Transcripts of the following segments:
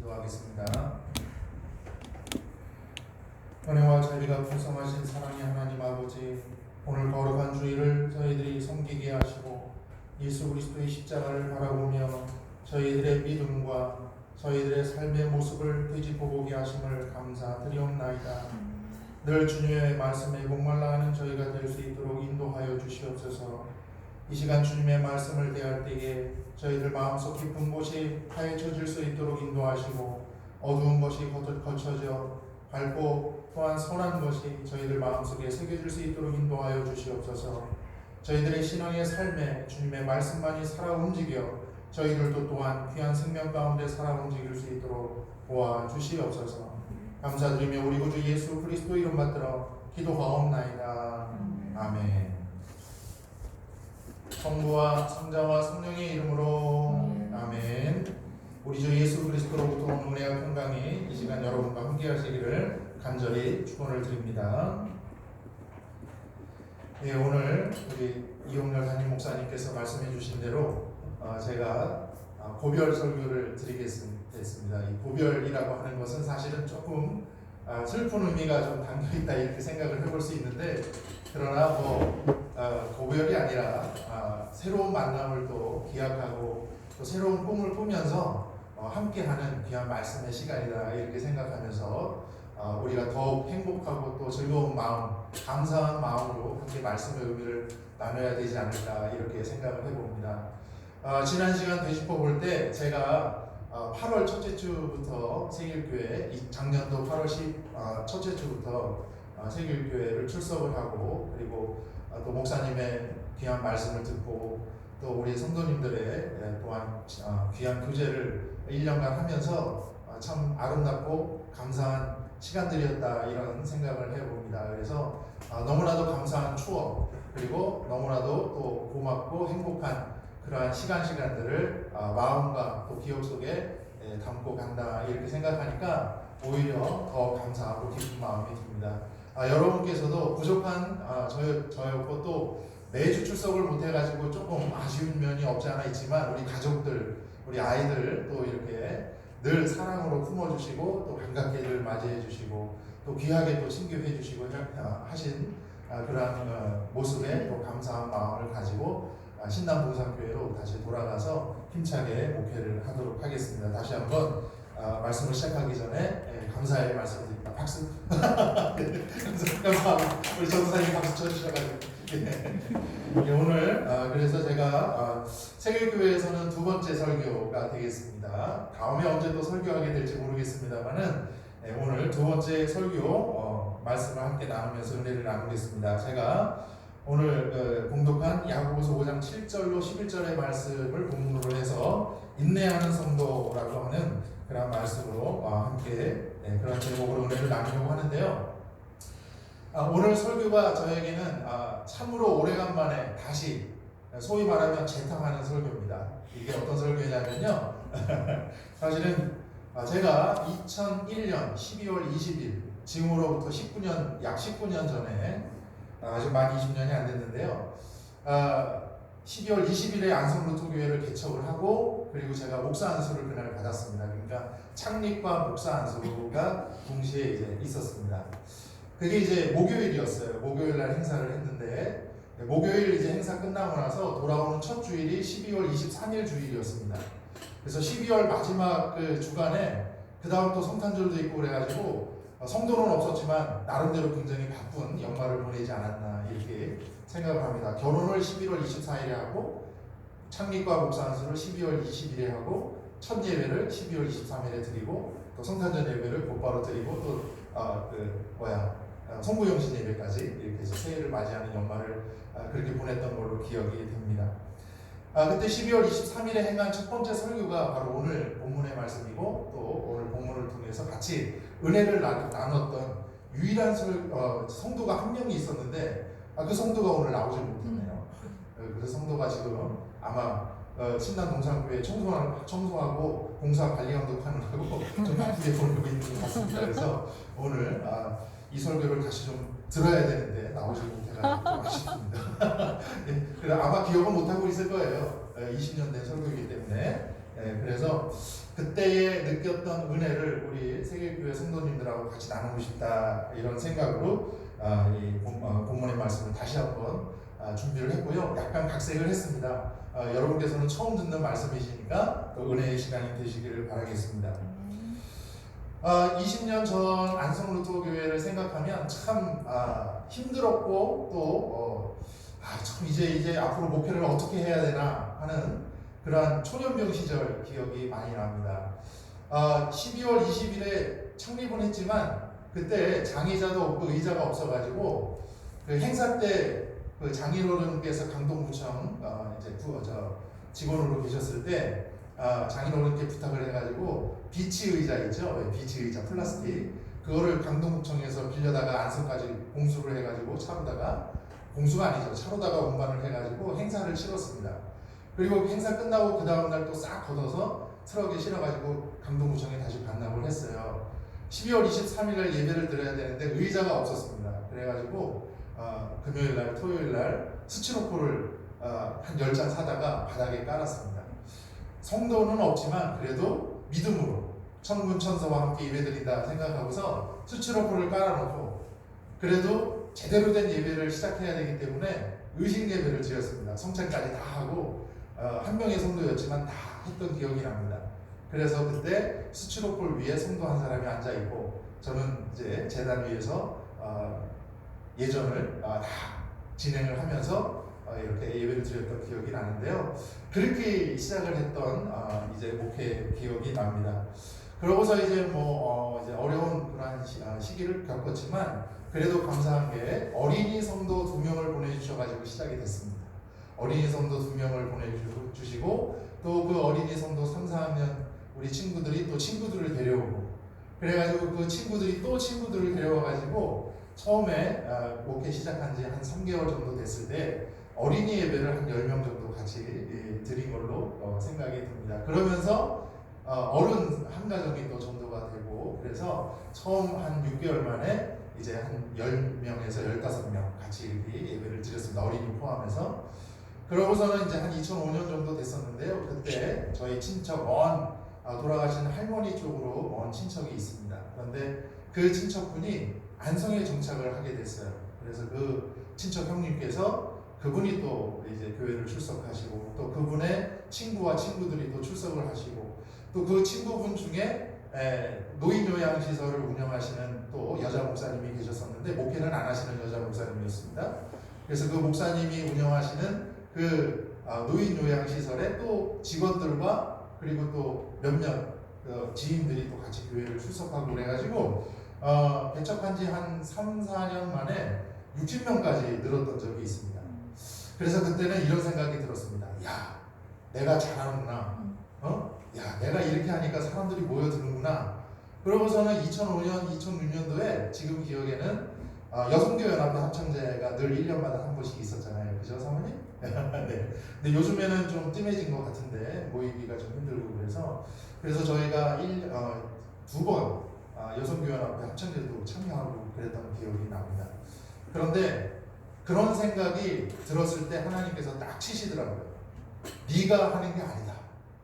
기도하겠습니다. 은혜와 자비가 풍성하신 사랑의 하나님 아버지, 오늘 거룩한 주일을 저희들이 섬기게 하시고 예수 그리스도의 십자가를 바라보며 저희들의 믿음과 저희들의 삶의 모습을 되짚어보게 하심을 감사드리옵나이다. 늘 주님의 말씀에 목말라 하는 저희가 될 수 있도록 인도하여 주시옵소서. 이 시간 주님의 말씀을 대할 때에 저희들 마음속 깊은 곳이 파헤쳐질 수 있도록 인도하시고, 어두운 것이 거쳐져 밝고 또한 선한 것이 저희들 마음속에 새겨질 수 있도록 인도하여 주시옵소서. 저희들의 신앙의 삶에 주님의 말씀만이 살아 움직여 저희들도 또한 귀한 생명 가운데 살아 움직일 수 있도록 도와주시옵소서. 감사드리며 우리 구주 예수 그리스도 이름 받들어 기도하옵나이다. 아멘. 성부와 성자와 성령의 이름으로 아멘. 우리 주 예수 그리스도로부터 온 은혜와 평강이 이 시간 여러분과 함께 하시기를 간절히 축원을 드립니다. 예, 오늘 우리 이용렬 담임 목사님께서 말씀해 주신 대로 제가 고별 설교를 드리겠습니다. 이 고별이라고 하는 것은 사실은 조금 슬픈 의미가 좀 담겨있다 이렇게 생각을 해볼 수 있는데, 그러나 고별이 아니라 새로운 만남을 또 기약하고 또 새로운 꿈을 꾸면서 함께하는 귀한 말씀의 시간이다 이렇게 생각하면서 우리가 더욱 행복하고 또 즐거운 마음, 감사한 마음으로 함께 말씀의 의미를 나눠야 되지 않을까 이렇게 생각을 해봅니다. 지난 시간 되짚어 볼 때 제가 8월 첫째 주부터 세길교회, 작년도 8월 첫째 주부터 세길교회를 출석을 하고, 그리고 또 목사님의 귀한 말씀을 듣고 또 우리 성도님들의 또한 귀한 교제를 1년간 하면서 참 아름답고 감사한 시간들이었다 이런 생각을 해봅니다. 그래서 너무나도 감사한 추억, 그리고 너무나도 또 고맙고 행복한 그러한 시간들을 마음과 또 기억 속에 담고 간다 이렇게 생각하니까 오히려 더 감사하고 기쁜 마음이 듭니다. 여러분께서도 부족한 저였고 또 매주 출석을 못해가지고 조금 아쉬운 면이 없지 않아 있지만, 우리 가족들, 우리 아이들 또 이렇게 늘 사랑으로 품어주시고 또 반갑게 늘 맞이해주시고 또 귀하게 또 친교해주시고 하신 그러한 모습에 또 감사한 마음을 가지고 신남봉산교회로 다시 돌아가서 힘차게 목회를 하도록 하겠습니다. 다시 한번 말씀을 시작하기 전에 감사의 말씀을 드립니다. 박수. 감사합니다. 우리 전도사님 박수 쳐주셔가지고. 오늘 그래서 제가 세계교회에서는 두 번째 설교가 되겠습니다. 다음에 언제 또 설교하게 될지 모르겠습니다만은 오늘 두 번째 설교 말씀을 함께 나누면서 은혜를 나누겠습니다. 제가 오늘 공독한 야고보서 5장 7절로 11절의 말씀을 본문으로 해서 인내하는 성도라고 하는 그런 말씀으로 함께 그런 제목으로 은혜를 나누려고 하는데요. 오늘 설교가 저에게는 참으로 오래간만에 다시 소위 말하면 재탕하는 설교입니다. 이게 어떤 설교냐면요. 사실은 제가 2001년 12월 20일, 지금으로부터 약 19년 전에, 아직 만 20년이 안 됐는데요. 12월 20일에 안성루터교회를 개척을 하고, 그리고 제가 목사 안수를 그날 받았습니다. 그러니까 창립과 목사 안수가 동시에 이제 있었습니다. 그게 이제 목요일이었어요. 목요일 날 행사를 했는데, 목요일 이제 행사 끝나고 나서 돌아오는 첫 주일이 12월 23일 주일이었습니다. 그래서 12월 마지막 그 주간에 그 다음 또 성탄절도 있고 그래가지고 성도는 없었지만 나름대로 굉장히 바쁜 연말을 보내지 않았나 이렇게 생각을 합니다. 결혼을 11월 24일에 하고 창립과 목사 안수를 12월 20일에 하고 첫 예배를 12월 23일에 드리고 또 성탄절 예배를 곧바로 드리고 또 성부영신 예배까지 이렇게 해서 새해를 맞이하는 연말을 그렇게 보냈던 걸로 기억이 됩니다. 그때 12월 23일에 행한 첫 번째 설교가 바로 오늘 본문의 말씀이고, 또 오늘 본문을 통해서 같이 은혜를 나눴던 유일한 성도가 한 명이 있었는데 그 성도가 오늘 나오지 못했네요. 그 성도가 지금 아마 신남동산교회 청소하고 공사 관리 감독하느라고 좀 바쁘게 보내고 있는 것 같습니다. 그래서 오늘 이 설교를 다시 좀 들어야 되는데 나오지 못해가지고 좀 아쉽습니다. 네, 아마 기억은 못하고 있을 거예요. 20년 된 설교이기 때문에. 그래서 그때에 느꼈던 은혜를 우리 세계교회 성도님들하고 같이 나누고 싶다 이런 생각으로 이 본문의 말씀을 다시 한번 준비를 했고요. 약간 각색을 했습니다. 여러분께서는 처음 듣는 말씀이시니까 또 은혜의 시간이 되시기를 바라겠습니다. 20년 전 안성루터 교회를 생각하면 참 힘들었고 또 참 이제 앞으로 목회를 어떻게 해야 되나 하는 그러한 초년병 시절 기억이 많이 납니다. 12월 20일에 창립은 했지만 그때 장의자도 없고 의자가 없어가지고 그 행사 때 그 장인어른께서 강동구청 이제 직원으로 계셨을 때 장인어른께 부탁을 해가지고 비치 의자 있죠? 비치 의자 플라스틱 그거를 강동구청에서 빌려다가 안성까지 공수를 해가지고 차로다가 공수가 아니죠 차로다가 운반을 해가지고 행사를 치렀습니다. 그리고 행사 끝나고 그 다음날 또 싹 걷어서 트럭에 실어가지고 강동구청에 다시 반납을 했어요. 12월 23일날 예배를 드려야 되는데 의자가 없었습니다. 그래가지고 금요일날 토요일날 스티로폴을 한 10장 사다가 바닥에 깔았습니다. 성도는 없지만 그래도 믿음으로 천군천사와 함께 예배드린다 생각하고서 스티로폴을 깔아놓고 그래도 제대로 된 예배를 시작해야 되기 때문에 의식 예배를 드렸습니다. 성찬까지 다 하고 한 명의 성도였지만 다 했던 기억이 납니다. 그래서 그때 스티로폴 위에 성도 한 사람이 앉아 있고 저는 이제 제단 위에서 예전을 다 진행을 하면서 이렇게 예배를 드렸던 기억이 나는데요. 그렇게 시작을 했던 이제 목회 기억이 납니다. 그러고서 이제 이제 어려운 그런 시기를 겪었지만 그래도 감사한 게 어린이 성도 2명을 보내주셔가지고 시작이 됐습니다. 어린이 성도 2명을 보내주시고 또 그 어린이 성도 3, 4학년 우리 친구들이 또 친구들을 데려오고 그래가지고 그 친구들이 또 친구들을 데려와가지고 처음에 목회 시작한 지 한 3개월 정도 됐을 때 어린이 예배를 한 10명 정도 같이 드린 걸로 생각이 듭니다. 그러면서 어른 한 가정이 또 전도가 되고 그래서 처음 한 6개월 만에 이제 한 10명에서 15명 같이 예배를 드렸습니다. 어린이 포함해서. 그러고서는 이제 한 2005년 정도 됐었는데요. 그때 저희 친척 돌아가신 할머니 쪽으로 먼 친척이 있습니다. 그런데 그 친척분이 안성에 정착을 하게 됐어요. 그래서 그 친척 형님께서 그분이 또 이제 교회를 출석하시고 또 그분의 친구와 친구들이 또 출석을 하시고 또 그 친구분 중에 노인요양시설을 운영하시는 또 여자 목사님이 계셨었는데 목회는 안 하시는 여자 목사님이었습니다. 그래서 그 목사님이 운영하시는 그 노인요양시설에 또 직원들과 그리고 또 몇몇 지인들이 또 같이 교회를 출석하고 그래가지고 개척한 지 한 3, 4년 만에 60명까지 늘었던 적이 있습니다. 그래서 그때는 이런 생각이 들었습니다. 야, 내가 잘하는구나. 야, 내가 이렇게 하니까 사람들이 모여드는구나. 그러고서는 2005년, 2006년도에 지금 기억에는 여성교연합회 합창제가 늘 1년마다 한 번씩 있었잖아요. 그죠, 사모님? 네. 근데 요즘에는 좀 뜸해진 것 같은데 모이기가 좀 힘들고 그래서 저희가 2번 여성교연합회 합창제도 참여하고 그랬던 기억이 납니다. 그런데 그런 생각이 들었을 때 하나님께서 딱 치시더라고요. 네가 하는 게 아니다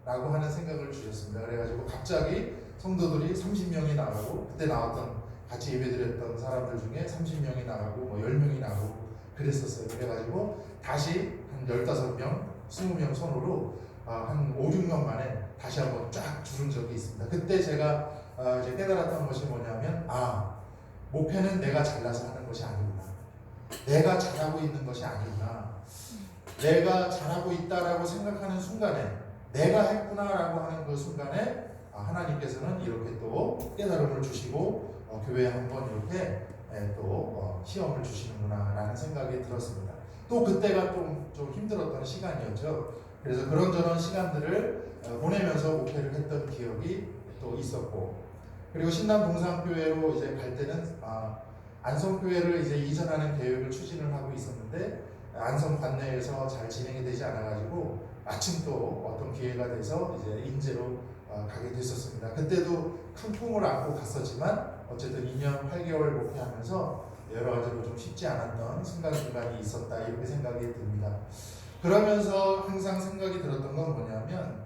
라고 하는 생각을 주셨습니다. 그래가지고 갑자기 성도들이 30명이 나가고 그때 나왔던 같이 예배드렸던 사람들 중에 30명이 나가고 10명이 나가고 그랬었어요. 그래가지고 다시 한 15명, 20명 선으로 한 5, 6년 만에 다시 한번 쫙 줄은 적이 있습니다. 그때 제가 이제 깨달았던 것이 뭐냐면 목회는 내가 잘나서 하는 것이 아니구나. 내가 잘하고 있는 것이 아니구나. 내가 잘하고 있다라고 생각하는 순간에 내가 했구나라고 하는 그 순간에 하나님께서는 이렇게 또 깨달음을 주시고 교회에 한번 이렇게 또 시험을 주시는구나 라는 생각이 들었습니다. 또 그때가 좀 힘들었던 시간이었죠. 그래서 그런저런 시간들을 보내면서 목회를 했던 기억이 또 있었고 그리고 신남 동산교회로 이제 갈 때는 안성교회를 이제 이전하는 계획을 추진을 하고 있었는데 안성 관내에서 잘 진행이 되지 않아가지고 마침 또 어떤 기회가 돼서 이제 인제로 가게 됐었습니다. 그때도 큰 꿈을 안고 갔었지만 어쨌든 2년 8개월 목회하면서 여러 가지로 좀 쉽지 않았던 순간순간이 있었다 이렇게 생각이 듭니다. 그러면서 항상 생각이 들었던 건 뭐냐면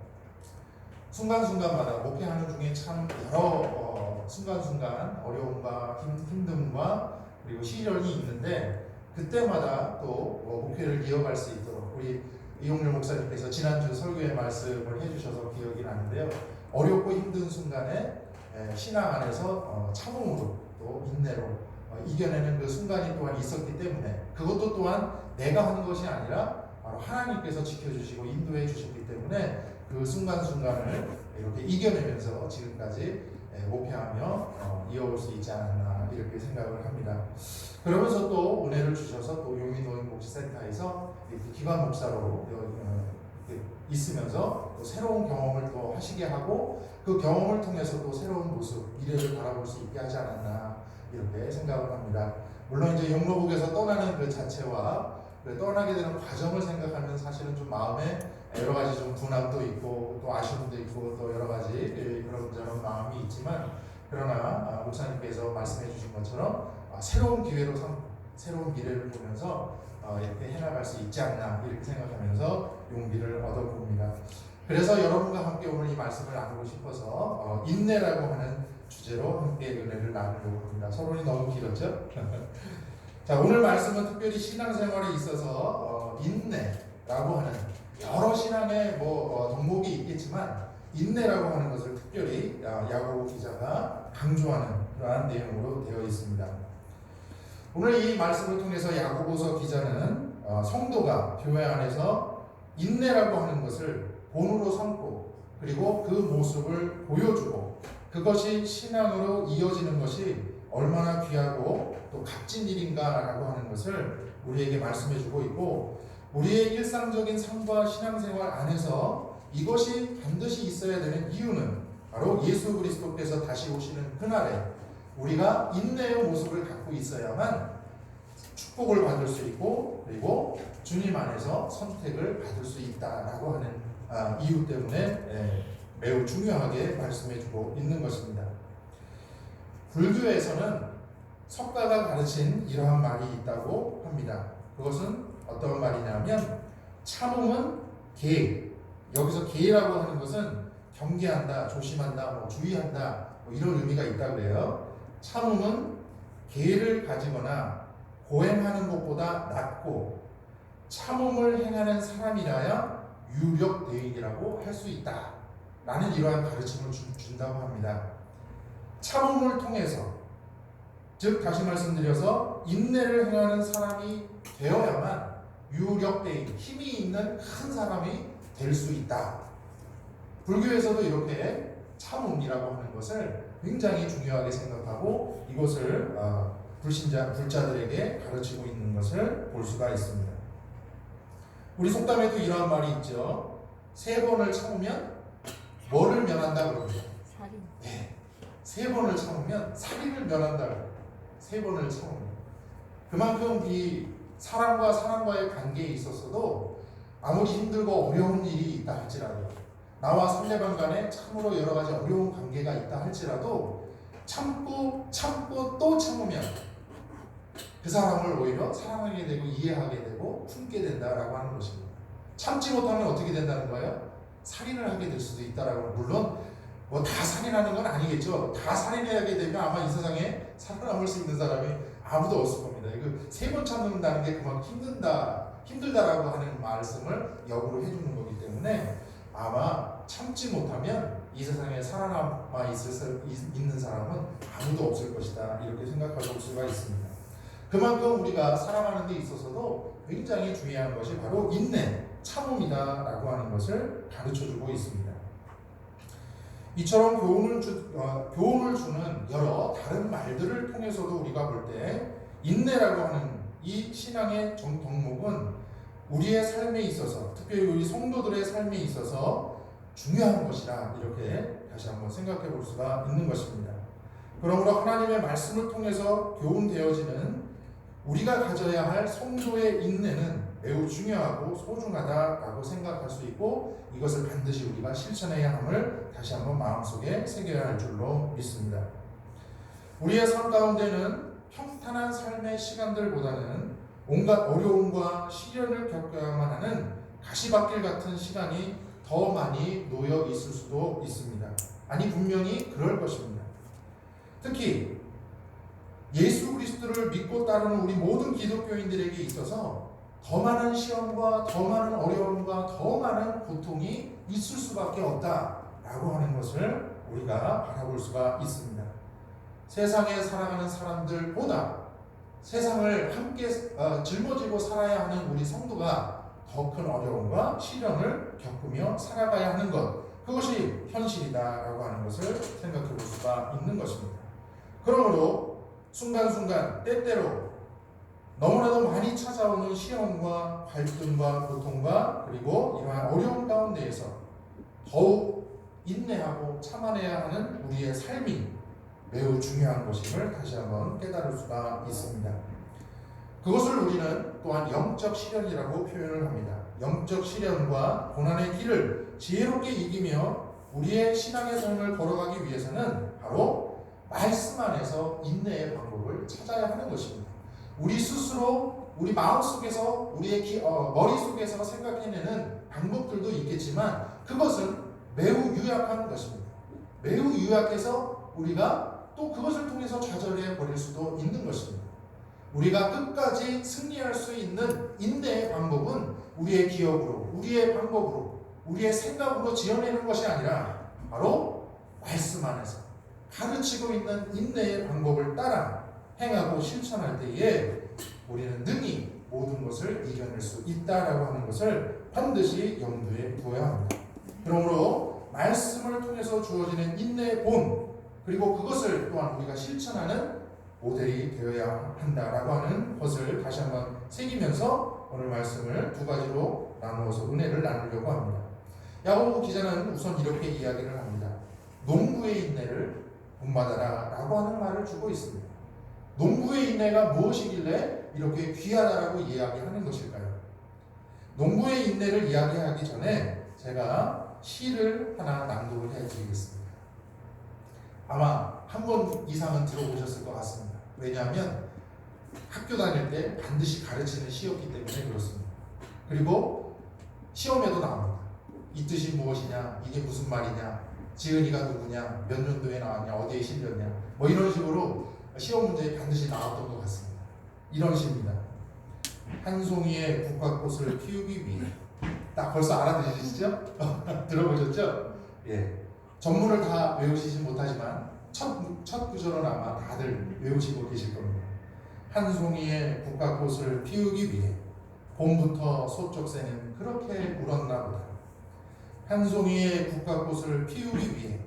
순간순간마다 목회하는 중에 참 여러 순간순간 어려움과 힘듦과 그리고 시련이 있는데 그때마다 또 목회를 이어갈 수 있도록 우리 이용렬 목사님께서 지난주 설교의 말씀을 해주셔서 기억이 나는데요. 어렵고 힘든 순간에 신앙 안에서 참음으로 또 인내로 이겨내는 그 순간이 또한 있었기 때문에 그것도 또한 내가 하는 것이 아니라 바로 하나님께서 지켜주시고 인도해 주셨기 때문에 그 순간순간을 이렇게 이겨내면서 지금까지 목회하며 이어올 수 있지 않았나 이렇게 생각을 합니다. 그러면서 또 은혜를 주셔서 또 용인노인복지센터에서 기관 목사로 있으면서 또 새로운 경험을 또 하시게 하고 그 경험을 통해서 또 새로운 모습, 미래를 바라볼 수 있게 하지 않았나 이렇게 생각을 합니다. 물론 이제 영로국에서 떠나는 그 자체와 떠나게 되는 과정을 생각하면 사실은 좀 마음에 여러 가지 좀 분함도 있고 또 아쉬움도 있고 또 여러 가지 그런 마음이 있지만 그러나 목사님께서 말씀해 주신 것처럼 새로운 기회로 삼고 새로운 미래를 보면서 이렇게 해나갈 수 있지 않나 이렇게 생각하면서 용기를 얻어봅니다. 그래서 여러분과 함께 오늘 이 말씀을 나누고 싶어서 인내라고 하는 주제로 함께 은혜를 나누려고 합니다. 서론이 너무 길었죠? 자, 오늘 말씀은 특별히 신앙생활에 있어서 인내라고 하는 여러 신앙의 덕목이 있겠지만 인내라고 하는 것을 특별히 야고보 기자가 강조하는 그러한 내용으로 되어 있습니다. 오늘 이 말씀을 통해서 야고보서 기자는 성도가 교회 안에서 인내라고 하는 것을 본으로 삼고 그리고 그 모습을 보여주고 그것이 신앙으로 이어지는 것이 얼마나 귀하고 또 값진 일인가라고 하는 것을 우리에게 말씀해주고 있고 우리의 일상적인 삶과 신앙생활 안에서 이것이 반드시 있어야 되는 이유는 바로 예수 그리스도께서 다시 오시는 그날에 우리가 인내의 모습을 갖고 있어야만 축복을 받을 수 있고 그리고 주님 안에서 선택을 받을 수 있다라고 하는 이유 때문에 매우 중요하게 말씀해주고 있는 것입니다. 불교에서는 석가가 가르친 이러한 말이 있다고 합니다. 그것은 어떤 말이냐면 참음은 계, 여기서 계라고 하는 것은 경계한다, 조심한다, 주의한다 이런 의미가 있다고 해요. 참음은 계를 가지거나 고행하는 것보다 낫고 참음을 행하는 사람이라야 유력대인이라고 할 수 있다 라는 이러한 가르침을 준다고 합니다. 참음을 통해서 즉 다시 말씀드려서 인내를 행하는 사람이 되어야만 유력대인, 힘이 있는 큰 사람이 될 수 있다. 불교에서도 이렇게 참음이라고 하는 것을 굉장히 중요하게 생각하고 이것을 불자들에게 가르치고 있는 것을 볼 수가 있습니다. 우리 속담에도 이러한 말이 있죠. 3번을 참으면 뭐를 면한다 그럽니다. 살인. 네. 3번을 참으면 살인을 면한다. 3번을 참으면 그만큼 이 사람과 사람과의 관계에 있어서도 아무리 힘들고 어려운 일이 있다 할지라도 나와 상대방 간에 참으로 여러 가지 어려운 관계가 있다 할지라도 참고 또 참으면 그 사람을 오히려 사랑하게 되고 이해하게 되고 품게 된다라고 하는 것입니다. 참지 못하면 어떻게 된다는 거예요? 살인을 하게 될 수도 있다라고. 물론 다 살인하는 건 아니겠죠. 다 살인하게 되면 아마 이 세상에 살아남을 수 있는 사람이 아무도 없을 겁니다. 이거 3번 참는다는 게 그만큼 힘들다라고 하는 말씀을 역으로 해주는 거기 때문에 아마 참지 못하면 이 세상에 살아남아 있는 사람은 아무도 없을 것이다 이렇게 생각할 수가 있습니다. 그만큼 우리가 살아가는 데 있어서도 굉장히 중요한 것이 바로 인내, 참음이다라고 하는 것을 가르쳐주고 있습니다. 이처럼 교훈을 주는 여러 다른 말들을 통해서도 우리가 볼 때 인내라고 하는 이 신앙의 덕목은 우리의 삶에 있어서 특별히 우리 성도들의 삶에 있어서 중요한 것이라 이렇게 다시 한번 생각해 볼 수가 있는 것입니다. 그러므로 하나님의 말씀을 통해서 교훈되어지는 우리가 가져야 할 성도의 인내는 매우 중요하고 소중하다라고 생각할 수 있고 이것을 반드시 우리가 실천해야 함을 다시 한번 마음속에 새겨야 할 줄로 믿습니다. 우리의 삶 가운데는 평탄한 삶의 시간들보다는 온갖 어려움과 시련을 겪어야만 하는 가시밭길 같은 시간이 더 많이 놓여 있을 수도 있습니다. 아니 분명히 그럴 것입니다. 특히 예수 그리스도를 믿고 따르는 우리 모든 기독교인들에게 있어서 더 많은 시험과 더 많은 어려움과 더 많은 고통이 있을 수밖에 없다라고 하는 것을 우리가 바라볼 수가 있습니다. 세상에 살아가는 사람들보다 세상을 함께 짊어지고 살아야 하는 우리 성도가 더 큰 어려움과 시련을 겪으며 살아가야 하는 것, 그것이 현실이다라고 하는 것을 생각해 볼 수가 있는 것입니다. 그러므로 순간순간 때때로 너무나도 많이 찾아오는 시험과 갈등과 고통과 그리고 이러한 어려움 가운데에서 더욱 인내하고 참아내야 하는 우리의 삶이 매우 중요한 것임을 다시 한번 깨달을 수가 있습니다. 그것을 우리는 또한 영적 시련이라고 표현을 합니다. 영적 시련과 고난의 길을 지혜롭게 이기며 우리의 신앙의 삶을 걸어가기 위해서는 바로 말씀 안에서 인내의 방법을 찾아야 하는 것입니다. 우리 스스로 우리 마음속에서 우리의 머릿속에서 생각해내는 방법들도 있겠지만 그것은 매우 유약한 것입니다. 매우 유약해서 우리가 또 그것을 통해서 좌절해 버릴 수도 있는 것입니다. 우리가 끝까지 승리할 수 있는 인내의 방법은 우리의 기억으로, 우리의 방법으로, 우리의 생각으로 지어내는 것이 아니라 바로 말씀 안에서 가르치고 있는 인내의 방법을 따라 행하고 실천할 때에 우리는 능히 모든 것을 이겨낼 수 있다라고 하는 것을 반드시 염두에 두어야 합니다. 그러므로 말씀을 통해서 주어지는 인내의 본, 그리고 그것을 또한 우리가 실천하는 모델이 되어야 한다라고 하는 것을 다시 한번 새기면서 오늘 말씀을 두 가지로 나누어서 은혜를 나누려고 합니다. 야고보 기자는 우선 이렇게 이야기를 합니다. 농부의 인내를 본받아라 라고 하는 말을 주고 있습니다. 농부의 인내가 무엇이길래 이렇게 귀하다라고 이야기하는 것일까요? 농부의 인내를 이야기하기 전에 제가 시를 하나 낭독을 해드리겠습니다. 아마 한 번 이상은 들어보셨을 것 같습니다. 왜냐하면 학교 다닐 때 반드시 가르치는 시였기 때문에 그렇습니다. 그리고 시험에도 나옵니다. 이 뜻이 무엇이냐, 이게 무슨 말이냐, 지은이가 누구냐, 몇 년도에 나왔냐, 어디에 실렸냐, 뭐 이런 식으로 시험 문제에 반드시 나왔던 것 같습니다. 이런 시입니다. 한 송이의 국화꽃을 피우기 위해. 딱 벌써 알아들으시죠? 들어보셨죠? 예. 전문을 다 외우시지 못하지만 첫 구절은 아마 다들 외우시고 계실 겁니다. 한 송이의 국화꽃을 피우기 위해 봄부터 소쩍새는 그렇게 울었나 보다. 한 송이의 국화꽃을 피우기 위해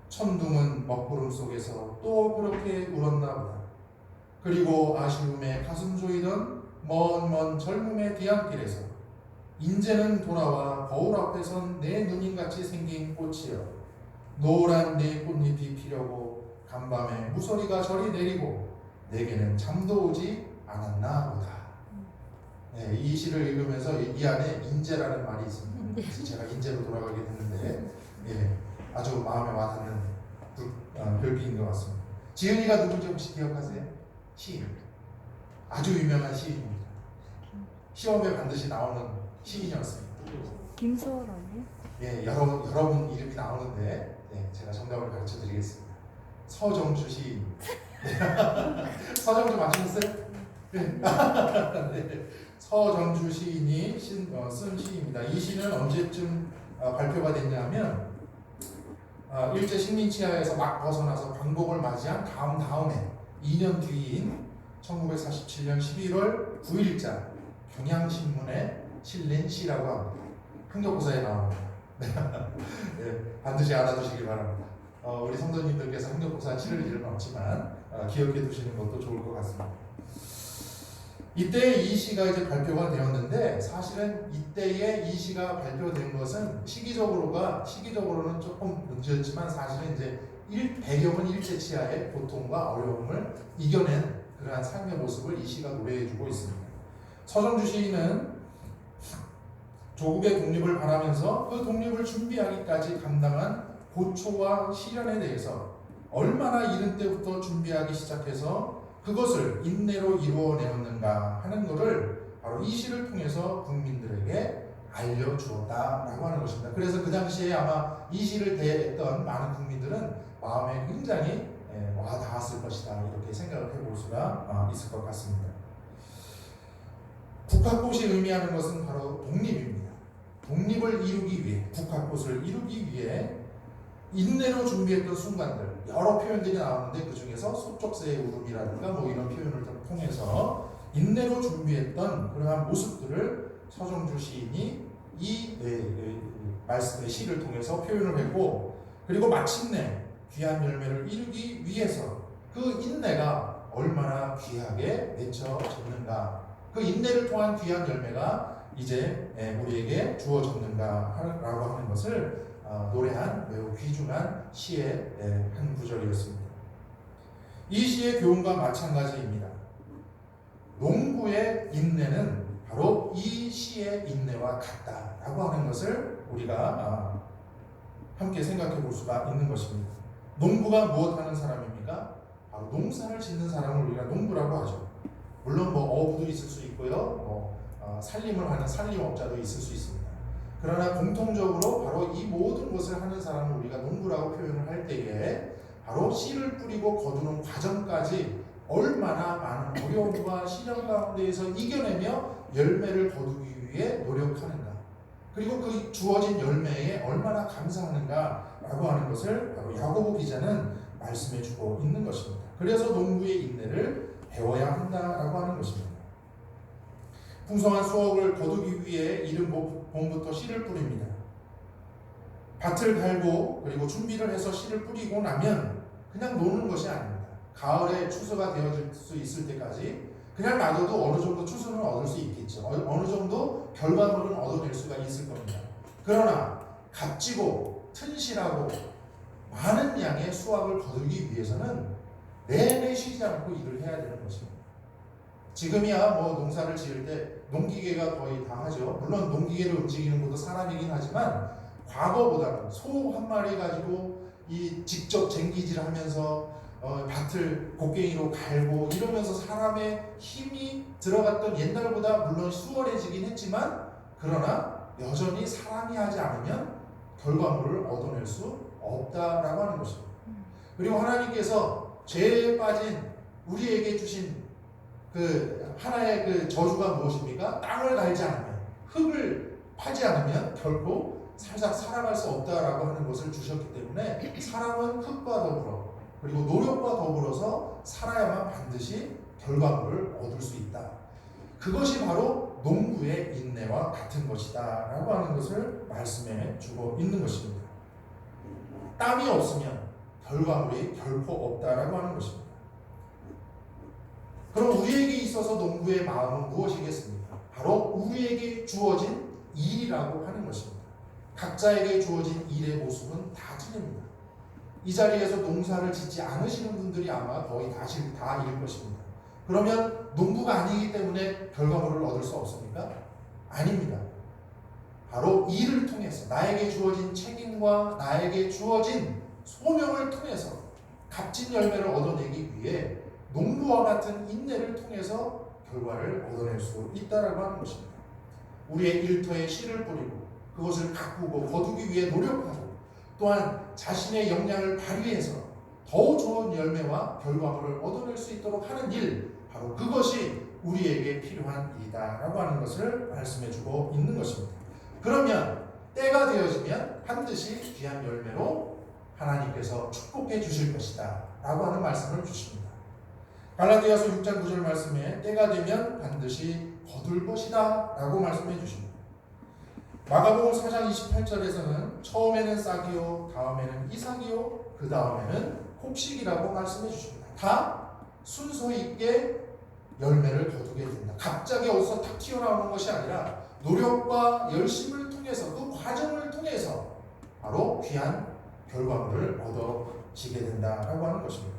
천둥은 먹구름 속에서 또 그렇게 울었나 보다. 그리고 아쉬움에 가슴 조이던 먼 젊음의 뒤안길에서 인제는 돌아와 거울 앞에 선 내 누님같이 생긴 꽃이여, 노란 네 꽃잎이 피려고 간밤에 무소리가 저리 내리고 내게는 잠도 오지 않았나 보다. 네, 이 시를 읽으면서 이 안에 인재라는 말이 있습니다. 그래서 제가 인재로 돌아가게 됐는데 예, 아주 마음에 와닿는 글귀인 것 같습니다. 지은이가 누군지 혹시 기억하세요? 시인. 아주 유명한 시인입니다. 시험에 반드시 나오는 시인이었습니다. 김소월 아니에요? 예, 여러분 이름이 나오는데 예, 제가 정답을 가르쳐 드리겠습니다. 서정주 시인. 서정주 맞추셨어요? 네. 서정주 시인이 쓴 시입니다. 이 시는 언제쯤 발표가 됐냐면 일제 식민지하에서 막 벗어나서 광복을 맞이한 다음해 2년 뒤인 1947년 11월 9일자 경향신문에 실린 시라고 합니다. 한국고사에 나옵니다. 네, 반드시 알아두시기 바랍니다. 우리 성도님들께서 한국고사 치를 일은 없지만 기억해 두시는 것도 좋을 것 같습니다. 이때 이 시가 이제 발표가 되었는데 사실은 이때에 이 시가 발표된 것은 시기적으로는 조금 문제였지만 사실은 이제 배경은 일제치하의 고통과 어려움을 이겨낸 그러한 삶의 모습을 이 시가 노래해주고 있습니다. 서정주 시인은 조국의 독립을 바라면서 그 독립을 준비하기까지 감당한 고초와 시련에 대해서 얼마나 이른 때부터 준비하기 시작해서 그것을 인내로 이루어내었는가 하는 것을 바로 이 시를 통해서 국민들에게 알려주었다라고 하는 것입니다. 그래서 그 당시에 아마 이 시를 대했던 많은 국민들은 마음에 굉장히 와 닿았을 것이다 이렇게 생각을 해볼 수가 있을 것 같습니다. 국화꽃이 의미하는 것은 바로 독립입니다. 독립을 이루기 위해, 국화꽃을 이루기 위해 인내로 준비했던 순간들, 여러 표현들이 나오는데 그 중에서 소쩍새의 울음이라든가 뭐 이런 표현을 통해서 인내로 준비했던 그러한 모습들을 서정주 시인이 이 말씀의 시를 통해서 표현을 했고, 그리고 마침내 귀한 열매를 이루기 위해서 그 인내가 얼마나 귀하게 맺혀졌는가, 그 인내를 통한 귀한 열매가 이제 우리에게 주어졌는가라고 하는 것을 노래한 매우 귀중한 시의 한 구절이었습니다. 이 시의 교훈과 마찬가지입니다. 농부의 인내는 바로 이 시의 인내와 같다라고 하는 것을 우리가 함께 생각해 볼 수가 있는 것입니다. 농부가 무엇하는 사람입니까? 바로 농사를 짓는 사람을 우리가 농부라고 하죠. 물론 뭐 어부도 있을 수 있고요, 살림을 하는 살림업자도 있을 수 있습니다. 그러나 공통적으로 바로 이 모든 것을 하는 사람을 우리가 농부라고 표현을 할 때에 바로 씨를 뿌리고 거두는 과정까지 얼마나 많은 어려움과 시련 가운데에서 이겨내며 열매를 거두기 위해 노력하는가, 그리고 그 주어진 열매에 얼마나 감사하는가라고 하는 것을 바로 야고보 기자는 말씀해 주고 있는 것입니다. 그래서 농부의 인내를 배워야 한다라고 하는 것입니다. 풍성한 수확을 거두기 위해 이른 봄부터 씨를 뿌립니다. 밭을 갈고 그리고 준비를 해서 씨를 뿌리고 나면 그냥 노는 것이 아닙니다. 가을에 추수가 되어질 수 있을 때까지 그냥 놔둬도 어느 정도 추수는 얻을 수 있겠죠. 어느 정도 결과물은 얻어낼 수가 있을 겁니다. 그러나 값지고 튼실하고 많은 양의 수확을 거두기 위해서는 내내 쉬지 않고 일을 해야 되는 것입니다. 지금이야 뭐 농사를 지을 때 농기계가 거의 다 하죠. 물론 농기계를 움직이는 것도 사람이긴 하지만 과거보다는 소 한 마리 가지고 이 직접 쟁기질하면서 밭을 곡괭이로 갈고 이러면서 사람의 힘이 들어갔던 옛날보다 물론 수월해지긴 했지만, 그러나 여전히 사람이 하지 않으면 결과물을 얻어낼 수 없다라고 하는 것입니다. 그리고 하나님께서 죄에 빠진 우리에게 주신 그 하나의 그 저주가 무엇입니까? 땅을 갈지 않으면, 흙을 파지 않으면 결코 살아갈 수 없다라고 하는 것을 주셨기 때문에 사람은 흙과 더불어 그리고 노력과 더불어서 살아야만 반드시 결과물을 얻을 수 있다. 그것이 바로 농부의 인내와 같은 것이다 라고 하는 것을 말씀해 주고 있는 것입니다. 땀이 없으면 결과물이 결코 없다라고 하는 것입니다. 그럼 우리에게 있어서 농부의 마음은 무엇이겠습니까? 바로 우리에게 주어진 일이라고 하는 것입니다. 각자에게 주어진 일의 모습은 다 틀립니다. 이 자리에서 농사를 짓지 않으시는 분들이 아마 거의 다일 것입니다. 그러면 농부가 아니기 때문에 결과물을 얻을 수 없습니까? 아닙니다. 바로 일을 통해서 나에게 주어진 책임과 나에게 주어진 소명을 통해서 값진 열매를 얻어내기 위해 농부와 같은 인내를 통해서 결과를 얻어낼 수 있다라고 하는 것입니다. 우리의 일터에 씨를 뿌리고 그것을 가꾸고 거두기 위해 노력하고 또한 자신의 역량을 발휘해서 더 좋은 열매와 결과물을 얻어낼 수 있도록 하는 일, 바로 그것이 우리에게 필요한 일이다라고 하는 것을 말씀해주고 있는 것입니다. 그러면 때가 되어지면 반드시 귀한 열매로 하나님께서 축복해 주실 것이다 라고 하는 말씀을 주십니다. 갈라디아서 6장 9절 말씀에 때가 되면 반드시 거둘 것이다 라고 말씀해 주십니다. 마가복음 4장 28절에서는 처음에는 싹이요, 다음에는 이삭이요, 그 다음에는 곡식이라고 말씀해 주십니다. 다 순서 있게 열매를 거두게 된다. 갑자기 어디서 탁 튀어나오는 것이 아니라 노력과 열심을 통해서, 그 과정을 통해서 바로 귀한 결과물을 얻어지게 된다라고 하는 것입니다.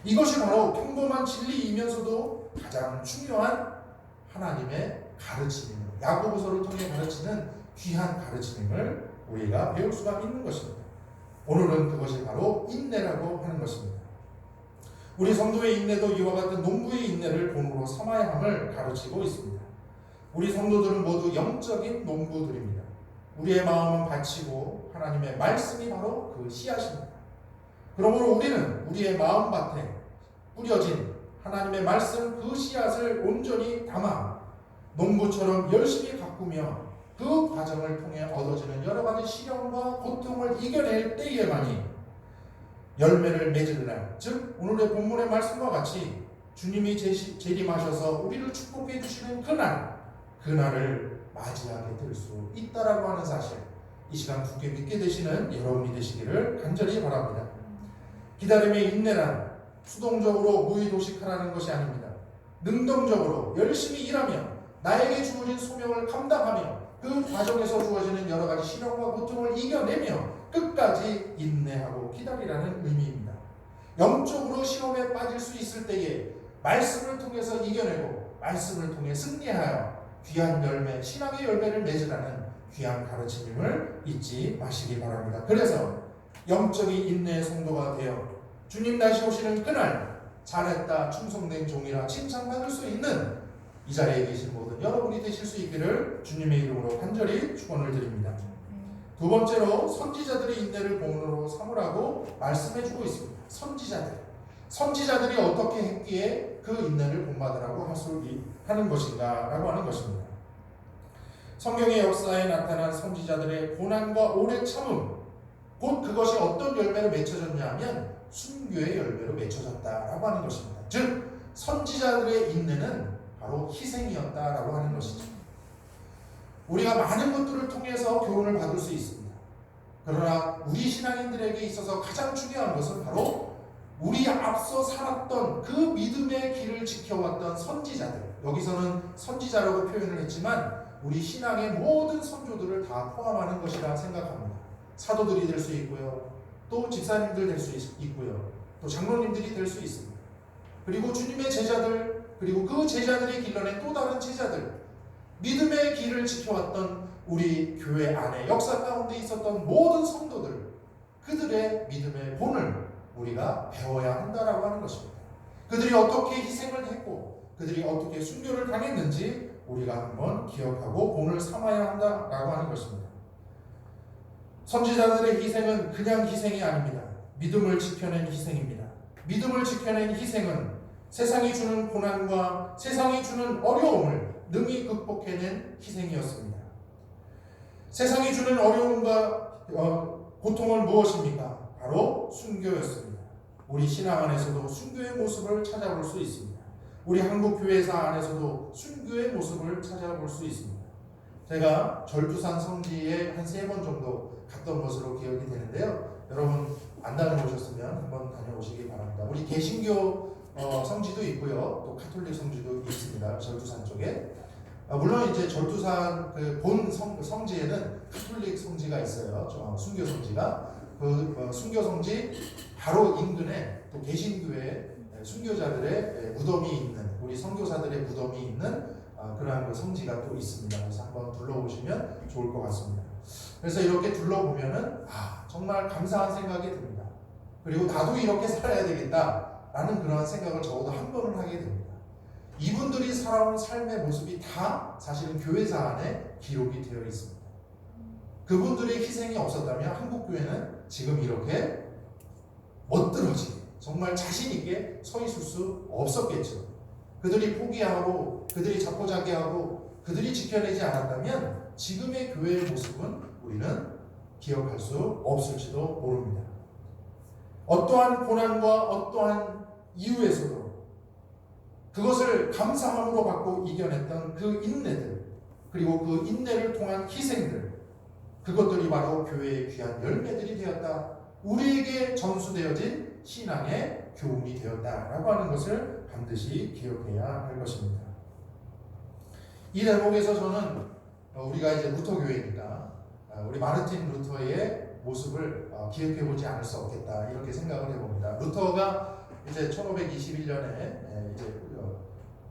이것이 바로 평범한 진리이면서도 가장 중요한 하나님의 가르침입니다. 야고보서를 통해 가르치는 귀한 가르침임을 우리가 배울 수가 있는 것입니다. 오늘은 그것이 바로 인내라고 하는 것입니다. 우리 성도의 인내도 이와 같은 농부의 인내를 본으로 삼아야 함을 가르치고 있습니다. 우리 성도들은 모두 영적인 농부들입니다. 우리의 마음은 바치고 하나님의 말씀이 바로 그 씨앗입니다. 그러므로 우리는 우리의 마음밭에 뿌려진 하나님의 말씀 그 씨앗을 온전히 담아 농부처럼 열심히 가꾸며 그 과정을 통해 얻어지는 여러 가지 시련과 고통을 이겨낼 때에만이 열매를 맺을 날, 즉 오늘의 본문의 말씀과 같이 주님이 재림하셔서 우리를 축복해 주시는 그날을 맞이하게 될 수 있다라고 하는 사실, 이 시간 굳게 믿게 되시는 여러분이 되시기를 간절히 바랍니다. 기다림의 인내란 수동적으로 무의도식하라는 것이 아닙니다. 능동적으로 열심히 일하며 나에게 주어진 소명을 감당하며 그 과정에서 주어지는 여러 가지 시련과 고통을 이겨내며 끝까지 인내하고 기다리라는 의미입니다. 영적으로 시험에 빠질 수 있을 때에 말씀을 통해서 이겨내고 말씀을 통해 승리하여 귀한 열매, 신앙의 열매를 맺으라는 귀한 가르침임을 잊지 마시기 바랍니다. 그래서 영적인 인내의 성도가 되어 주님 다시 오시는 그날 잘했다, 충성된 종이라 칭찬받을 수 있는 이 자리에 계신 모든 여러분이 되실 수 있기를 주님의 이름으로 간절히 축원을 드립니다. 두 번째로 선지자들의 인내를 본으로 삼으라고 말씀해주고 있습니다. 선지자들이 어떻게 했기에 그 인내를 본받으라고 하는 것인가 라고 하는 것입니다. 성경의 역사에 나타난 선지자들의 고난과 오래 참음, 곧 그것이 어떤 열매로 맺혀졌냐 하면 순교의 열매로 맺혀졌다라고 하는 것입니다. 즉 선지자들의 인내는 바로 희생이었다라고 하는 것이죠. 우리가 많은 것들을 통해서 교훈을 받을 수 있습니다. 그러나 우리 신앙인들에게 있어서 가장 중요한 것은 바로 우리 앞서 살았던 그 믿음의 길을 지켜왔던 선지자들, 여기서는 선지자라고 표현을 했지만 우리 신앙의 모든 선조들을 다 포함하는 것이라 생각합니다. 사도들이 될 수 있고요, 또 집사님들 될 수 있고요, 또 장로님들이 될 수 있습니다. 그리고 주님의 제자들, 그리고 그 제자들이 길러낸 또 다른 제자들, 믿음의 길을 지켜왔던 우리 교회 안에 역사 가운데 있었던 모든 성도들, 그들의 믿음의 본을 우리가 배워야 한다라고 하는 것입니다. 그들이 어떻게 희생을 했고 그들이 어떻게 순교를 당했는지 우리가 한번 기억하고 본을 삼아야 한다라고 하는 것입니다. 선지자들의 희생은 그냥 희생이 아닙니다. 믿음을 지켜낸 희생입니다. 믿음을 지켜낸 희생은 세상이 주는 고난과 세상이 주는 어려움을 능히 극복해낸 희생이었습니다. 세상이 주는 어려움과 고통은 무엇입니까? 바로 순교였습니다. 우리 신앙 안에서도 순교의 모습을 찾아볼 수 있습니다. 우리 한국교회사 안에서도 순교의 모습을 찾아볼 수 있습니다. 제가 절두산 성지에 한 3번 정도 갔던 것으로 기억이 되는데요. 여러분 안 다녀오셨으면 한번 다녀오시기 바랍니다. 우리 개신교 성지도 있고요, 또 카톨릭 성지도 있습니다. 절두산 쪽에. 물론 이제 절두산 그 본 성지에는 카톨릭 성지가 있어요. 순교 성지가. 그 순교 성지 바로 인근에 또 개신교회 순교자들의 무덤이 있는, 우리 선교사들의 무덤이 있는 그러한 그 성지가 또 있습니다. 그래서 한번 둘러보시면 좋을 것 같습니다. 그래서 이렇게 둘러보면은 정말 감사한 생각이 듭니다. 그리고 나도 이렇게 살아야 되겠다라는 그러한 생각을 적어도 한 번은 하게 됩니다. 이분들이 살아온 삶의 모습이 다 사실은 교회사 안에 기록이 되어 있습니다. 그분들의 희생이 없었다면 한국교회는 지금 이렇게 멋들어지게 정말 자신있게 서 있을 수 없었겠죠. 그들이 포기하고 그들이 자포자기하고 그들이 지켜내지 않았다면 지금의 교회의 모습은 우리는 기억할 수 없을지도 모릅니다. 어떠한 고난과 어떠한 이유에서도 그것을 감사함으로 받고 이겨냈던 그 인내들, 그리고 그 인내를 통한 희생들, 그것들이 바로 교회의 귀한 열매들이 되었다, 우리에게 전수되어진 신앙의 교훈이 되었다라고 하는 것을 반드시 기억해야 할 것입니다. 이 대목에서 저는 우리가 이제 루터 교회니까 우리 마르틴 루터의 모습을 기억해보지 않을 수 없겠다, 이렇게 생각을 해봅니다. 루터가 이제 1521년에 이제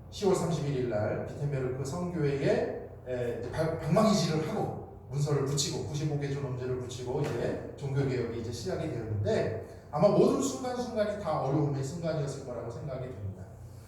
10월 31일 날 비텐베르크 성교회에 방망이질을 하고 문서를 붙이고 95개 존엄제를 붙이고 이제 종교개혁이 이제 시작이 되었는데, 아마 모든 순간순간이 다 어려움의 순간이었을 거라고 생각이 됩니다.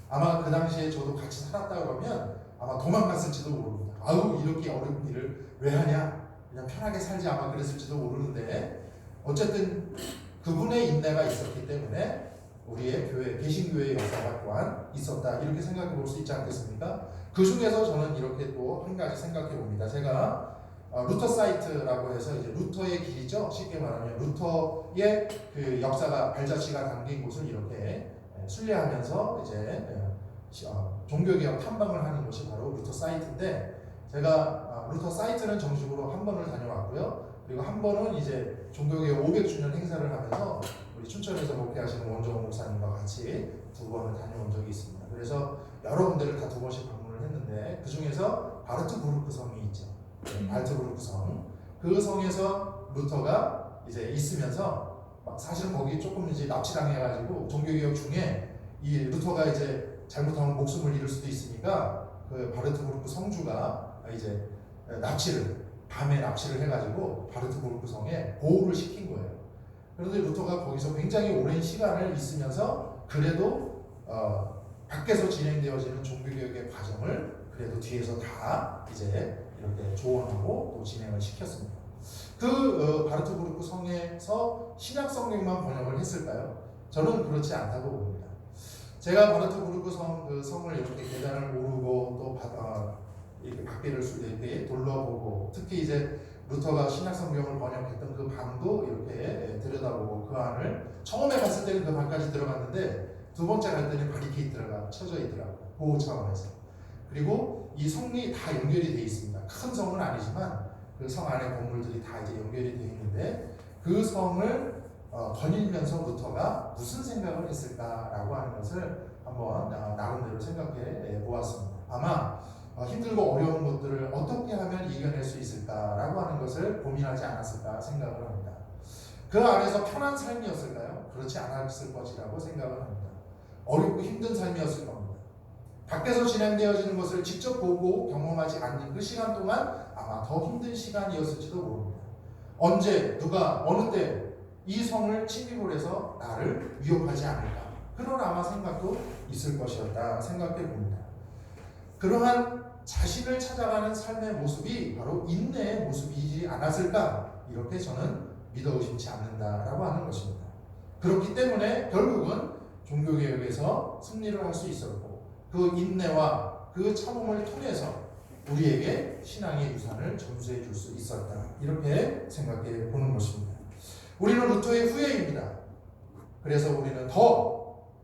아마 그 당시에 저도 같이 살았다 그러면 아마 도망갔을지도 모릅니다. 아우 이렇게 어려운 일을 왜 하냐, 그냥 편하게 살지 아마 그랬을지도 모르는데 어쨌든 그분의 인내가 있었기 때문에 우리의 교회, 개신교회의 역사가 또한 있었다, 이렇게 생각해 볼 수 있지 않겠습니까? 그 중에서 저는 이렇게 또 한 가지 생각해 봅니다. 제가 루터 사이트라고 해서 이제 루터의 길이죠. 쉽게 말하면 루터의 그 역사가 발자취가 담긴 곳을 이렇게 순례하면서 이제 종교개혁 탐방을 하는 곳이 바로 루터 사이트인데, 제가 루터 사이트는 정식으로 한 번을 다녀왔고요. 그리고 한 번은 이제 종교개혁 500주년 행사를 하면서 우리 춘천에서 목회하시는 원정호 목사님과 같이 2번을 다녀온 적이 있습니다. 그래서 여러 군데를 다 2번씩 방문을 했는데, 그 중에서 바르트부르크 성이 있죠. 바르트부르크 성. 그 성에서 루터가 이제 있으면서 사실은 거기 조금 이제 납치당해가지고 종교개혁 중에 이 루터가 이제 잘못하면 목숨을 잃을 수도 있으니까 그 바르트부르크 성주가 이제 밤에 납치를 해가지고 바르트부르크 성에 보호를 시킨 거예요. 그런데 루터가 거기서 굉장히 오랜 시간을 있으면서 그래도 밖에서 진행되어지는 종교개혁의 과정을 그래도 뒤에서 다 이제 이렇게 조언하고 또 진행을 시켰습니다. 그 바르트부르크 성에서 신약 성경만 번역을 했을까요? 저는 그렇지 않다고 봅니다. 제가 바르트부르크 성을 이렇게 계단을 오르고 또 이렇게 밖에를 이렇게 둘러보고, 특히 이제 루터가 신약 성경을 번역했던 그 방도 이렇게 들여다보고 그 안을 처음에 갔을 때는 그 방까지 들어갔는데 2번째 갈 때는 바리케이트가 쳐져 있더라고요. 보호 차원에서. 그리고 이 성이 다 연결이 되어 있습니다. 큰 성은 아니지만 그 성 안에 건물들이 다 이제 연결이 되어 있는데, 그 성을 거닐면서 루터가 무슨 생각을 했을까라고 하는 것을 한번 나름대로 생각해 보았습니다. 아마 힘들고 어려운 것들을 어떻게 하면 이겨낼 수 있을까라고 하는 것을 고민하지 않았을까 생각을 합니다. 그 안에서 편한 삶이었을까요? 그렇지 않았을 것이라고 생각을 합니다. 어렵고 힘든 삶이었을 겁니다. 밖에서 진행되어지는 것을 직접 보고 경험하지 않는 그 시간 동안 아마 더 힘든 시간이었을지도 모릅니다. 언제 누가 어느 때 이 성을 침입을 해서 나를 위협하지 않을까, 그런 아마 생각도 있을 것이었다 생각해 봅니다. 그러한 자신을 찾아가는 삶의 모습이 바로 인내의 모습이지 않았을까, 이렇게 저는 믿어 의심치 않는다라고 하는 것입니다. 그렇기 때문에 결국은 종교개혁에서 승리를 할 수 있었고, 그 인내와 그 참음을 통해서 우리에게 신앙의 유산을 전수해 줄 수 있었다, 이렇게 생각해 보는 것입니다. 우리는 루터의 후예입니다. 그래서 우리는 더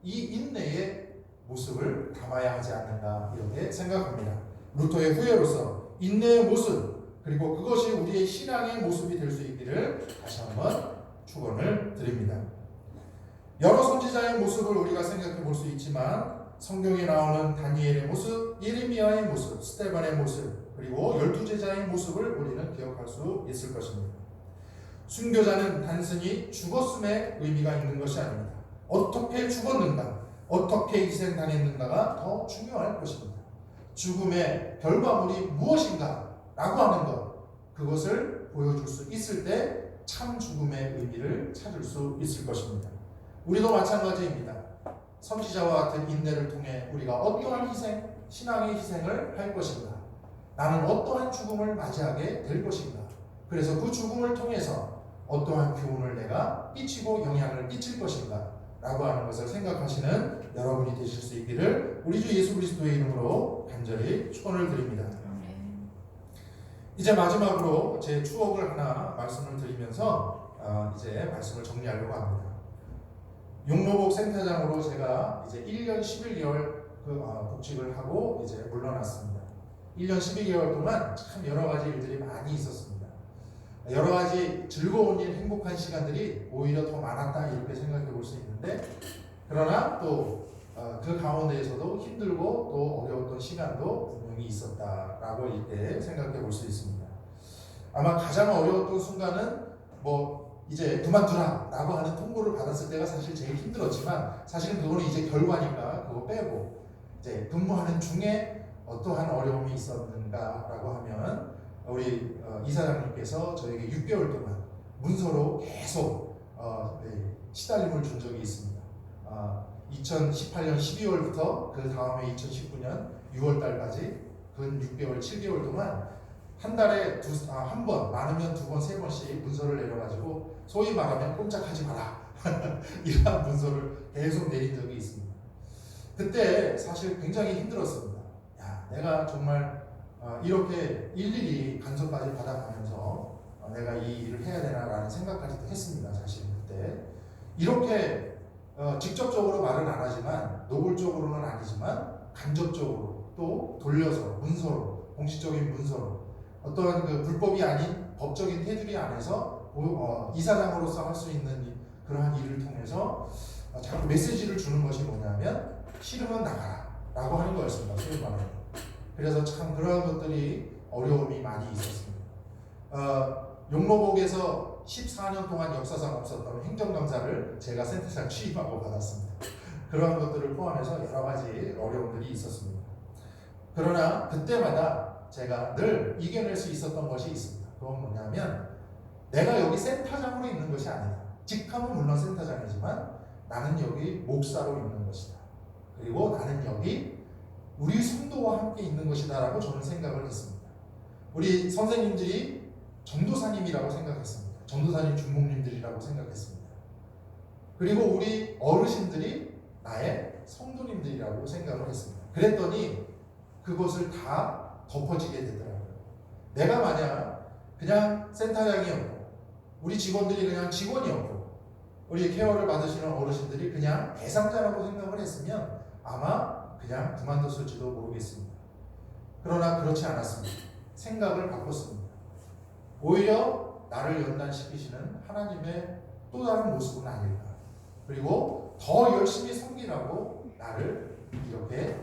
이 인내의 모습을 담아야 하지 않는가, 이렇게 생각합니다. 루터의 후예로서 인내의 모습, 그리고 그것이 우리의 신앙의 모습이 될 수 있기를 다시 한번 축원을 드립니다. 여러 선지자의 모습을 우리가 생각해 볼 수 있지만, 성경에 나오는 다니엘의 모습, 예레미야의 모습, 스데반의 모습, 그리고 12제자의 모습을 우리는 기억할 수 있을 것입니다. 순교자는 단순히 죽었음에 의미가 있는 것이 아닙니다. 어떻게 죽었는가, 어떻게 희생당했는가가 더 중요할 것입니다. 죽음의 결과물이 무엇인가 라고 하는 것, 그것을 보여줄 수 있을 때 참 죽음의 의미를 찾을 수 있을 것입니다. 우리도 마찬가지입니다. 선지자와 같은 인내를 통해 우리가 어떠한 희생, 신앙의 희생을 할 것인가, 나는 어떠한 죽음을 맞이하게 될 것인가, 그래서 그 죽음을 통해서 어떠한 교훈을 내가 끼치고 영향을 끼칠 것인가 라고 하는 것을 생각하시는 여러분이 되실 수 있기를 우리 주 예수 그리스도의 이름으로 간절히 축원을 드립니다. 이제 마지막으로 제 추억을 하나 말씀을 드리면서 이제 말씀을 정리하려고 합니다. 용모복 센터장으로 제가 이제 1년 11개월 복직을 하고 이제 물러났습니다. 1년 12개월 동안 참 여러 가지 일들이 많이 있었습니다. 여러 가지 즐거운 일, 행복한 시간들이 오히려 더 많았다, 이렇게 생각해 볼 수 있는데, 그러나 또 그 가운데에서도 힘들고 또 어려웠던 시간도 분명히 있었다라고 이렇게 생각해 볼 수 있습니다. 아마 가장 어려웠던 순간은 이제 그만두라 라고 하는 통보를 받았을 때가 사실 제일 힘들었지만, 사실은 그거는 이제 결과니까 그거 빼고 이제 근무하는 중에 어떠한 어려움이 있었는가 라고 하면, 우리 이사장님께서 저에게 6개월 동안 문서로 계속 시달림을 준 적이 있습니다. 2018년 12월부터 그 다음에 2019년 6월 달까지 근 6개월, 7개월 동안 한 달에 한 번, 많으면 2번, 3번씩 문서를 내려가지고 소위 말하면 꼼짝하지 마라 이러한 문서를 계속 내린 적이 있습니다. 그때 사실 굉장히 힘들었습니다. 야, 내가 정말 이렇게 일일이 간섭까지 받아가면서 내가 이 일을 해야 되나라는 생각까지도 했습니다. 사실 그때 이렇게 직접적으로 말은 안 하지만 노골적으로는 아니지만 간접적으로 또 돌려서 문서로 공식적인 문서로 어떠한 그 불법이 아닌 법적인 테두리 안에서 이사장으로서 할 수 있는 그러한 일을 통해서 자꾸 메시지를 주는 것이 뭐냐면 싫으면 나가라 라고 하는 거였습니다. 소위 말하는. 그래서 참 그러한 것들이 어려움이 많이 있었습니다. 용로복에서 14년 동안 역사상 없었던 행정강사를 제가 센터장 취임하고 받았습니다. 그러한 것들을 포함해서 여러 가지 어려움들이 있었습니다. 그러나 그때마다 제가 늘 이겨낼 수 있었던 것이 있습니다. 그건 뭐냐면 내가 여기 센터장으로 있는 것이 아니다. 직함은 물론 센터장이지만 나는 여기 목사로 있는 것이다. 그리고 나는 여기 우리 성도와 함께 있는 것이다 라고 저는 생각을 했습니다. 우리 선생님들이 전도사님이라고 생각했습니다. 전도사님 중목님들이라고 생각했습니다. 그리고 우리 어르신들이 나의 성도님들이라고 생각을 했습니다. 그랬더니 그것을 다 덮어지게 되더라고요. 내가 만약 그냥 센터장이었고 우리 직원들이 그냥 직원이었고 우리 케어를 받으시는 어르신들이 그냥 대상자라고 생각을 했으면 아마 그냥 그만뒀을지도 모르겠습니다. 그러나 그렇지 않았습니다. 생각을 바꿨습니다. 오히려 나를 연단시키시는 하나님의 또 다른 모습은 아닐까. 그리고 더 열심히 섬기라고 나를 이렇게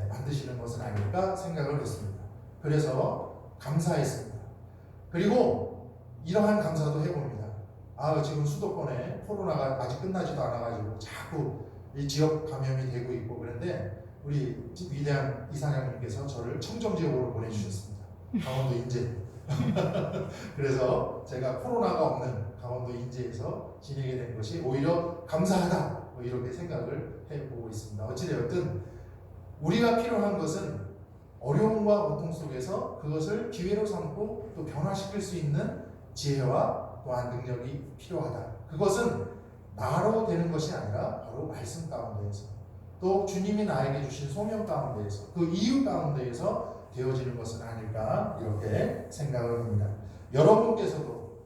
만드시는 것은 아닐까 생각을 했습니다. 그래서 감사했습니다. 그리고 이러한 감사도 해봅니다. 지금 수도권에 코로나가 아직 끝나지도 않아가지고 자꾸 이 지역 감염이 되고 있고 그런데 우리 위대한 이사장님께서 저를 청정지역으로 보내주셨습니다. 강원도 인제. 그래서 제가 코로나가 없는 강원도 인제에서 지내게 된 것이 오히려 감사하다 이렇게 생각을 해보고 있습니다. 어찌되었든 우리가 필요한 것은 어려움과 고통 속에서 그것을 기회로 삼고 또 변화시킬 수 있는 지혜와 또한 능력이 필요하다. 그것은 나로 되는 것이 아니라 바로 말씀 가운데에서 또 주님이 나에게 주신 소명 가운데에서 그 이유 가운데에서 되어지는 것은 아닐까 이렇게 생각을 합니다. 여러분께서도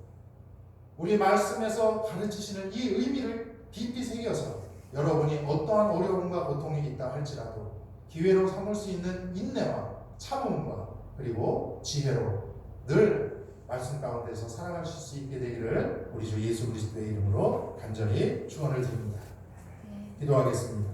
우리 말씀에서 가르치시는 이 의미를 깊이 새겨서 여러분이 어떠한 어려움과 고통이 있다 할지라도 기회로 삼을 수 있는 인내와 참음과 그리고 지혜로 늘 말씀 가운데서 살아가실 수 있게 되기를 우리 주 예수 그리스도의 이름으로 간절히 축원을 드립니다. 기도하겠습니다.